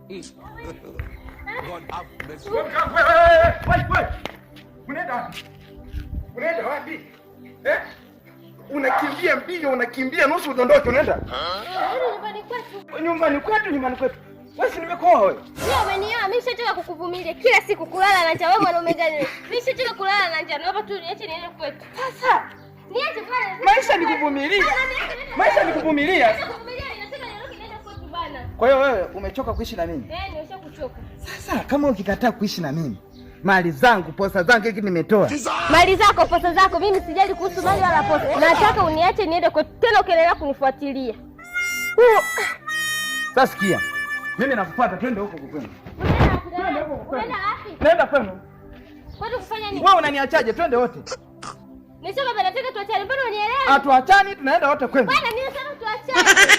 God have mercy. Wewe. Unaenda wapi? Unakimbia mbio, unakimbia nusu udondoke unaenda? Nyumbani kwetu. Wewe si nimekoa wewe. Sio umenioa, mimi nishachoka kukuvumilia. Kila siku kulala na njaa wewe mwanaume gani? Mimi nishachoka kulala na njaa. Naomba tu niache niende kwetu. Sasa niache pale. Maisha ni kuvumilia. Ninataka niondoke niende kwetu bana. Kwa hiyo wewe umechoka kuishi na mimi? Nimeshakuchoka. Sasa kama ukikataa kuishi na mimi, mali zangu, posa zangu hiki nimetoa. Mali zako, posa zako, mimi sijali kuhusu mali wala posa. Nataka uniache niende kwetu. Tena ukiendelea kunifuatilia. Sasa sikia. Mimi nakufuata, twende huko kwenu. Unaenda wapi? Nenda kwenu. Kwani kufanya nini? Wewe unaniachaje? Twende wote. Nisema bana, nataka tuachane. Mbona unielewa? Hatuachani, tunaenda wote kwenu. Bana, mimi nasema tuachane.